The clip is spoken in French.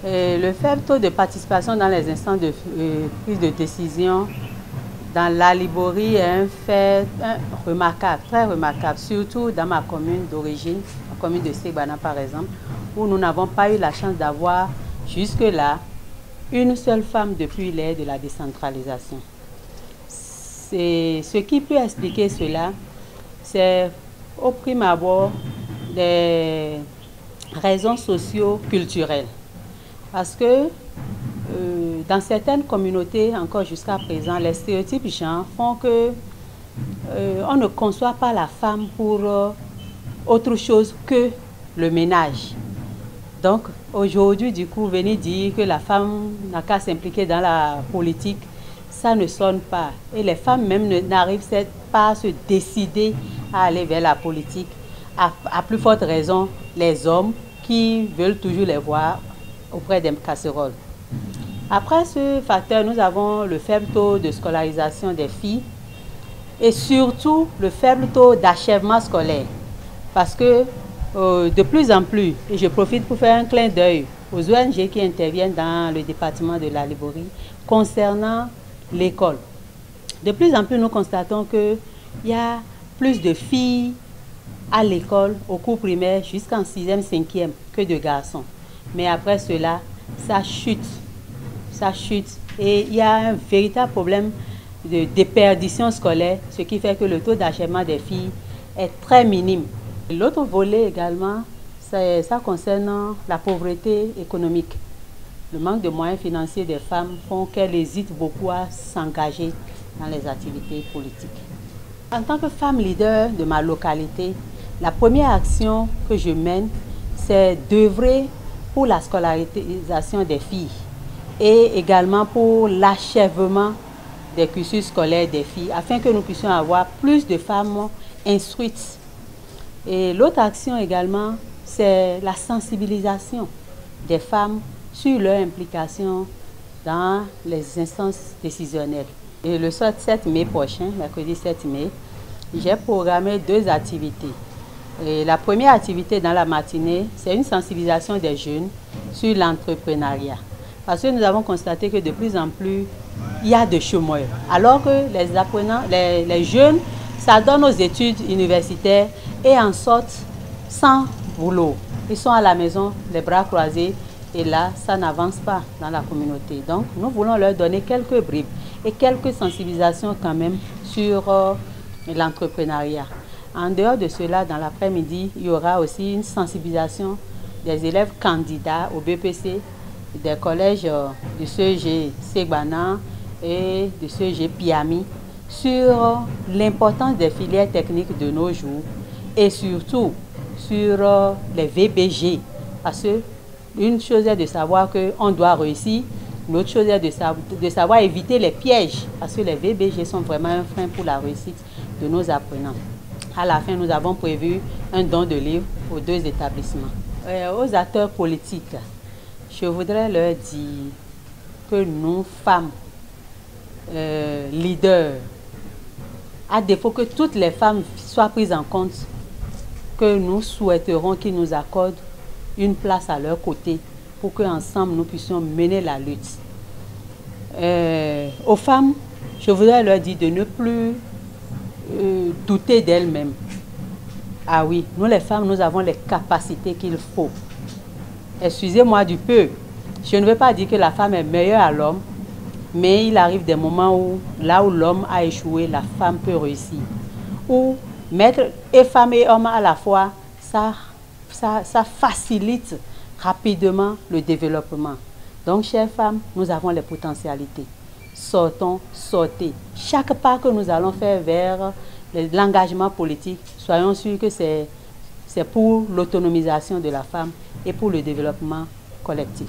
Le faible taux de participation dans les instances de prise de décision dans la Liborie est un fait remarquable, très remarquable, surtout dans ma commune d'origine, la commune de Segbana par exemple, où nous n'avons pas eu la chance d'avoir jusque-là une seule femme depuis l'ère de la décentralisation. Ce qui peut expliquer cela, c'est au prime abord des raisons socio-culturelles. Parce que dans certaines communautés, encore jusqu'à présent, les stéréotypes genre font que on ne conçoit pas la femme pour autre chose que le ménage. Donc aujourd'hui, du coup, venir dire que la femme n'a qu'à s'impliquer dans la politique, ça ne sonne pas. Et les femmes même n'arrivent pas à se décider à aller vers la politique. À plus forte raison, les hommes qui veulent toujours les voir auprès des casseroles. Après ce facteur, nous avons le faible taux de scolarisation des filles et surtout le faible taux d'achèvement scolaire. Parce que de plus en plus, et je profite pour faire un clin d'œil aux ONG qui interviennent dans le département de la Liborie concernant l'école. De plus en plus, nous constatons qu'il y a plus de filles à l'école, au cours primaire, jusqu'en 6e, 5e, que de garçons. Mais après cela, ça chute. Ça chute. Et il y a un véritable problème de déperdition scolaire, ce qui fait que le taux d'achèvement des filles est très minime. L'autre volet également, ça concerne la pauvreté économique. Le manque de moyens financiers des femmes font qu'elles hésitent beaucoup à s'engager dans les activités politiques. En tant que femme leader de ma localité, la première action que je mène, c'est d'œuvrer pour la scolarisation des filles et également pour l'achèvement des cursus scolaires des filles, afin que nous puissions avoir plus de femmes instruites. Et l'autre action également, c'est la sensibilisation des femmes sur leur implication dans les instances décisionnelles. Et le 7 mai prochain, mercredi 7 mai, j'ai programmé 2 activités. Et la première activité dans la matinée, c'est une sensibilisation des jeunes sur l'entrepreneuriat. Parce que nous avons constaté que de plus en plus, il y a des chômeurs. Alors que les apprenants, les jeunes s'adonnent aux études universitaires et en sortent sans boulot. Ils sont à la maison, les bras croisés, et là, ça n'avance pas dans la communauté. Donc, nous voulons leur donner quelques bribes et quelques sensibilisations quand même sur l'entrepreneuriat. En dehors de cela, dans l'après-midi, il y aura aussi une sensibilisation des élèves candidats au BPC, des collèges du CEG Segbana et du CEG Piami sur l'importance des filières techniques de nos jours et surtout sur les VBG. Parce que une chose est de savoir qu'on doit réussir, l'autre chose est de savoir éviter les pièges, parce que les VBG sont vraiment un frein pour la réussite de nos apprenants. À la fin, nous avons prévu un don de livres aux 2 établissements. Aux acteurs politiques, je voudrais leur dire que nous, femmes, leaders, à défaut que toutes les femmes soient prises en compte, que nous souhaiterons qu'ils nous accordent une place à leur côté pour qu'ensemble nous puissions mener la lutte. Aux femmes, je voudrais leur dire de ne plus douter d'elles-mêmes. Ah oui, nous les femmes, nous avons les capacités qu'il faut. Excusez-moi du peu, je ne veux pas dire que la femme est meilleure à l'homme, mais il arrive des moments où, là où l'homme a échoué, la femme peut réussir. Ou mettre et femme et homme à la fois, ça facilite rapidement le développement. Donc, chères femmes, nous avons les potentialités. Sortons, sortez. Chaque pas que nous allons faire vers l'engagement politique, soyons sûrs que c'est pour l'autonomisation de la femme et pour le développement collectif.